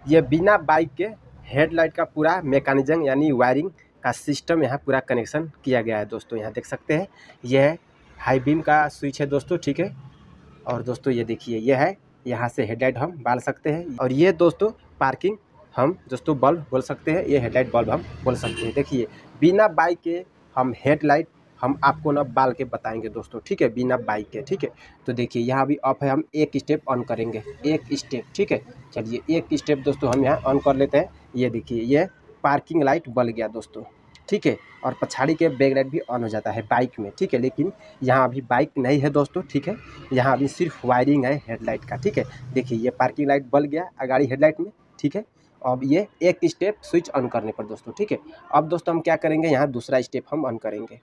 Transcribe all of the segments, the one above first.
ये बिना बाइक के हेडलाइट का पूरा मैकेनिज्म यानी वायरिंग का सिस्टम यहाँ पूरा कनेक्शन किया गया है दोस्तों। यहाँ देख सकते हैं यह हाई बीम का स्विच है दोस्तों, ठीक है। और दोस्तों ये देखिए यह है, यहाँ से हेडलाइट हम डाल सकते हैं। और ये दोस्तों पार्किंग हम दोस्तों बल्ब बोल सकते हैं, ये हेडलाइट बल्ब हम बोल सकते हैं। देखिए बिना बाइक के हम हेडलाइट हम आपको ना बाल के बताएंगे दोस्तों, ठीक है, बिना बाइक के, ठीक है। तो देखिए यहाँ भी ऑफ है, हम एक स्टेप ऑन करेंगे, एक स्टेप, ठीक है। चलिए एक स्टेप दोस्तों हम यहाँ ऑन कर लेते हैं। ये देखिए ये पार्किंग लाइट बल गया दोस्तों, ठीक है। और पछाड़ी के बैक लाइट भी ऑन हो जाता है बाइक में, ठीक है। लेकिन यहाँ अभी बाइक नहीं है दोस्तों, ठीक है। यहाँ अभी सिर्फ वायरिंग है हेडलाइट का, ठीक है। देखिए ये पार्किंग लाइट बल गया अगाड़ी हेडलाइट में, ठीक है। अब ये एक स्टेप स्विच ऑन करने पर दोस्तों, ठीक है। अब दोस्तों हम क्या करेंगे, यहाँ दूसरा स्टेप हम ऑन करेंगे।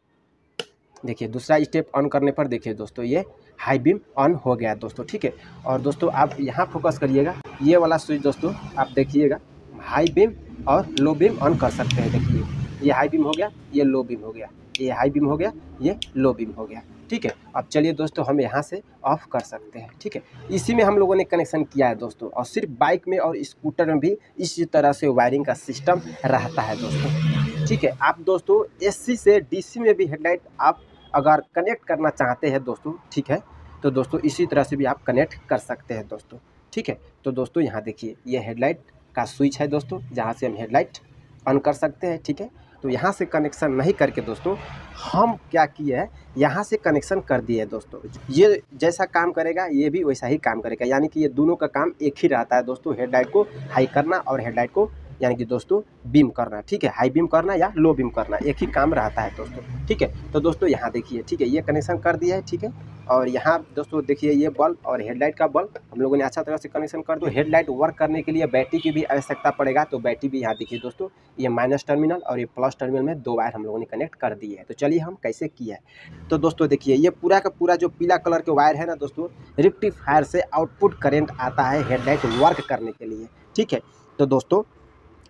देखिए दूसरा स्टेप ऑन करने पर देखिए दोस्तों ये हाई बीम ऑन हो गया दोस्तों, ठीक है। और दोस्तों आप यहाँ फोकस करिएगा, ये वाला स्विच दोस्तों आप देखिएगा, हाई बीम और लो बीम ऑन कर सकते हैं। देखिए ये हाई बीम हो गया, ये लो बीम हो गया, ये हाई बीम हो गया, ये लो बीम हो गया, ठीक है। अब चलिए दोस्तों हम यहाँ से ऑफ कर सकते हैं, ठीक है। इसी में हम लोगों ने कनेक्शन किया है दोस्तों। और सिर्फ बाइक में और स्कूटर में भी इसी तरह से वायरिंग का सिस्टम रहता है दोस्तों, ठीक है। आप दोस्तों एसी से डीसी में भी हेडलाइट आप अगर कनेक्ट करना चाहते हैं दोस्तों, ठीक है, तो दोस्तों इसी तरह से भी आप कनेक्ट कर सकते हैं दोस्तों, ठीक है। तो दोस्तों यहाँ देखिए ये हेडलाइट का स्विच है दोस्तों, जहाँ से हम हेडलाइट ऑन कर सकते हैं, ठीक है। तो यहाँ से कनेक्शन नहीं करके दोस्तों हम क्या किए हैं, यहाँ से कनेक्शन कर दिए है दोस्तों। ये जैसा काम करेगा ये भी वैसा ही काम करेगा, यानी कि ये दोनों का काम एक ही रहता है दोस्तों, हेडलाइट को हाई करना और हेडलाइट को यानी कि दोस्तों बीम करना, ठीक है। हाई बीम करना या लो बीम करना एक ही काम रहता है दोस्तों, ठीक है। तो दोस्तों यहाँ देखिए, ठीक है, ये कनेक्शन कर दिया है, ठीक है। और यहाँ दोस्तों देखिए ये बल्ब और हेडलाइट का बल्ब हम लोगों ने अच्छा तरह से कनेक्शन कर दो। हेडलाइट वर्क करने के लिए बैटरी की भी आवश्यकता पड़ेगा, तो बैटरी भी यहाँ देखिए दोस्तों, ये माइनस टर्मिनल और ये प्लस टर्मिनल में दो वायर हम लोगों ने कनेक्ट कर दी है। तो चलिए हम कैसे किया है। तो दोस्तों देखिए ये पूरा का पूरा जो पीला कलर के वायर है ना दोस्तों, रेक्टिफायर से आउटपुट करेंट आता है हेडलाइट वर्क करने के लिए, ठीक है। तो दोस्तों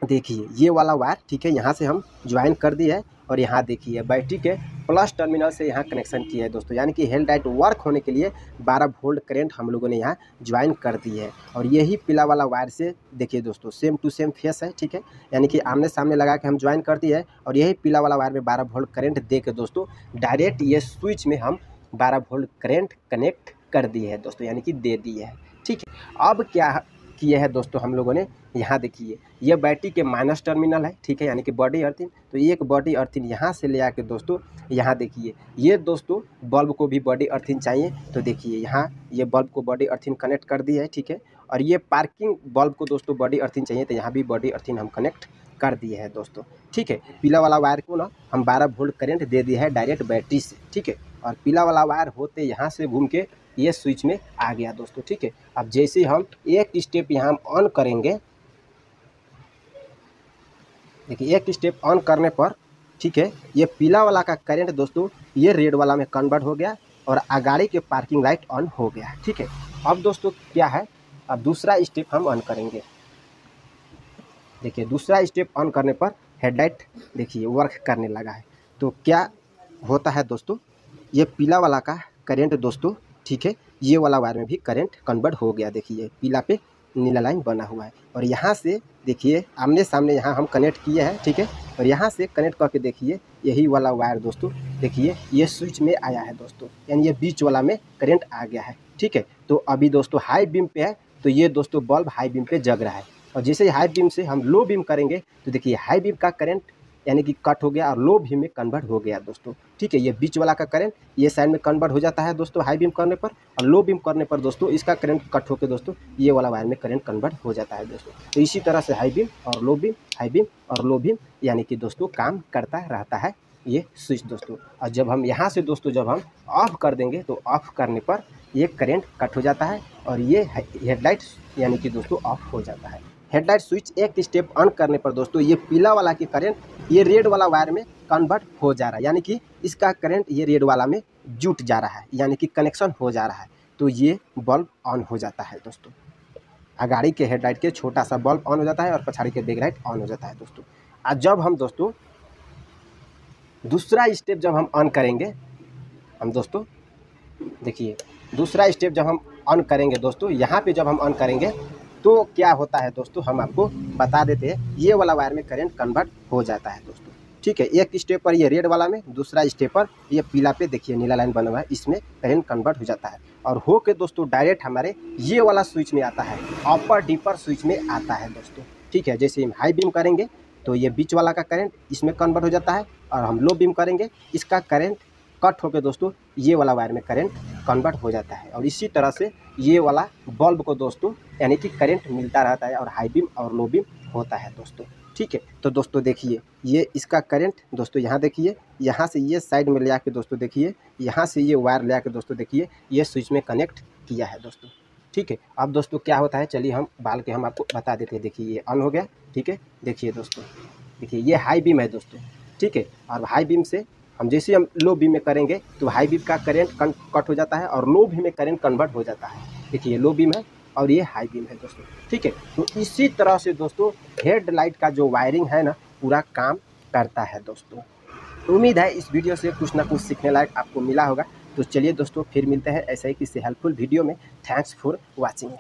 देखिए ये वाला वायर, ठीक है, यहाँ से हम ज्वाइन कर दिए है। और यहाँ देखिए बैटरी के प्लस टर्मिनल से यहाँ कनेक्शन किया है दोस्तों, यानी कि हेडलाइट वर्क होने के लिए 12 वोल्ट करंट हम लोगों ने यहाँ ज्वाइन कर दी है। और यही पीला वाला वायर से देखिए दोस्तों सेम टू सेम फेस है, ठीक है, यानी कि आमने सामने लगा के हम ज्वाइन कर दिए है। और यही पीला वाला वायर में 12 वोल्ट करंट दे के दोस्तों डायरेक्ट ये स्विच में हम 12 वोल्ट करंट कनेक्ट कर दिए है दोस्तों, यानी कि दे दिए है, ठीक है। अब क्या किए हैं दोस्तों हम लोगों ने, यहाँ देखिए ये बैटरी के माइनस टर्मिनल है, ठीक है, यानी कि बॉडी अर्थिंग। तो एक बॉडी अर्थिंग यहाँ से ले आके दोस्तों यहाँ देखिए ये दोस्तों बल्ब को भी बॉडी अर्थिंग चाहिए, तो देखिए यहाँ ये बल्ब को बॉडी अर्थिंग कनेक्ट कर दी है, ठीक है। और ये पार्किंग बल्ब को दोस्तों बॉडी अर्थिंग चाहिए, तो यहाँ भी बॉडी अर्थिंग हम कनेक्ट कर दिए हैं दोस्तों, ठीक है। पीला वाला वायर को ना हम 12 वोल्ट करंट दे दिया है डायरेक्ट बैटरी से, ठीक है। और पीला वाला वायर होते यहाँ से घूम के ये स्विच में आ गया दोस्तों, ठीक है। अब जैसे हम एक स्टेप यहाँ ऑन करेंगे, देखिए एक स्टेप ऑन करने पर, ठीक है, ये पीला वाला का करंट दोस्तों ये रेड वाला में कन्वर्ट हो गया और आगाड़ी के पार्किंग लाइट ऑन हो गया, ठीक है। अब दोस्तों क्या है, अब दूसरा स्टेप हम ऑन करेंगे। देखिए दूसरा स्टेप ऑन करने पर हेडलाइट देखिए वर्क करने लगा है। तो क्या होता है दोस्तों, ये पीला वाला का करंट दोस्तों, ठीक है, ये वाला वायर में भी करंट कन्वर्ट हो गया। देखिए पीला पे नीला लाइन बना हुआ है। और यहाँ से देखिए आमने सामने यहाँ हम कनेक्ट किए हैं, ठीक है। और यहाँ से कनेक्ट करके देखिए यही वाला वायर दोस्तों देखिए ये स्विच में आया है दोस्तों, यानी ये बीच वाला में करंट आ गया है, ठीक है। तो अभी दोस्तों हाई बीम पे है, तो ये दोस्तों बल्ब हाई बीम पे जग रहा है। और जैसे हाई बीम से हम लो बीम करेंगे तो देखिए हाई बीम का करंट यानी कि कट हो गया और लो बीम में कन्वर्ट हो गया दोस्तों, ठीक है। ये बीच वाला का करंट ये साइड में कन्वर्ट हो जाता है दोस्तों हाई बीम करने पर, और लो बीम करने पर दोस्तों इसका करंट कट होकर दोस्तों ये वाला वायर में करंट कन्वर्ट हो जाता है दोस्तों। तो इसी तरह से हाई बीम और लो बीम, हाई बीम और लो बीम यानी कि दोस्तों काम करता रहता है ये स्विच दोस्तों। और जब हम यहाँ से दोस्तों जब हम ऑफ कर देंगे तो ऑफ करने पर ये करंट कट हो जाता है और ये हेडलाइट यानी कि दोस्तों ऑफ हो जाता है। हेडलाइट स्विच एक स्टेप ऑन करने पर दोस्तों ये पीला वाला की करंट ये रेड वाला वायर में कन्वर्ट हो जा रहा है, यानी कि इसका करंट ये रेड वाला में जुट जा रहा है, यानी कि कनेक्शन हो जा रहा है। तो ये बल्ब ऑन हो जाता है दोस्तों, आगाड़ी के हेडलाइट के छोटा सा बल्ब ऑन हो जाता है और पछाड़ी के बैक लाइट ऑन हो जाता है दोस्तों। और जब हम दोस्तों दूसरा स्टेप जब हम ऑन करेंगे, हम दोस्तों देखिए दूसरा स्टेप जब हम ऑन करेंगे दोस्तों, यहाँ पे जब हम ऑन करेंगे तो क्या होता है दोस्तों, हम आपको बता देते हैं। ये वाला वायर में करंट कन्वर्ट हो जाता है दोस्तों, ठीक है। एक स्टेप पर ये रेड वाला में, दूसरा स्टेप पर ये पीला पे देखिए नीला लाइन बना हुआ है, इसमें करंट कन्वर्ट हो जाता है और हो के दोस्तों डायरेक्ट हमारे ये वाला स्विच में आता है, अपर डीपर स्विच में आता है दोस्तों, ठीक है। जैसे हम हाई बीम करेंगे तो ये बीच वाला का करंट इसमें कन्वर्ट हो जाता है और हम लो बीम करेंगे इसका करंट कट होकर दोस्तों ये वाला वायर में करंट कन्वर्ट हो जाता है। और इसी तरह से ये वाला बल्ब को दोस्तों यानी कि करंट मिलता रहता है और हाई बीम और लो बीम होता है दोस्तों, ठीक है। तो दोस्तों देखिए ये इसका करंट दोस्तों यहाँ देखिए, यहाँ से ये साइड में ले आके दोस्तों देखिए, यहाँ से ये वायर ले आके दोस्तों देखिए ये स्विच में कनेक्ट किया है दोस्तों, ठीक है। अब दोस्तों क्या होता है, चलिए हम बाल के हम आपको बता देते हैं। देखिए ये ऑन हो गया, ठीक है। देखिए दोस्तों, देखिए ये हाई बीम है दोस्तों, ठीक है। और हाई बीम से हम जैसे हम लो बीम में करेंगे तो हाई बीम का करंट कट हो जाता है और लो बीम में करंट कन्वर्ट हो जाता है। देखिए ये लो बीम है और ये हाई बीम है दोस्तों, ठीक है। तो इसी तरह से दोस्तों हेडलाइट का जो वायरिंग है ना पूरा काम करता है दोस्तों। उम्मीद है इस वीडियो से कुछ ना कुछ सीखने लायक आपको मिला होगा। तो चलिए दोस्तों फिर मिलते हैं ऐसे ही किसी हेल्पफुल वीडियो में। Thanks for watching.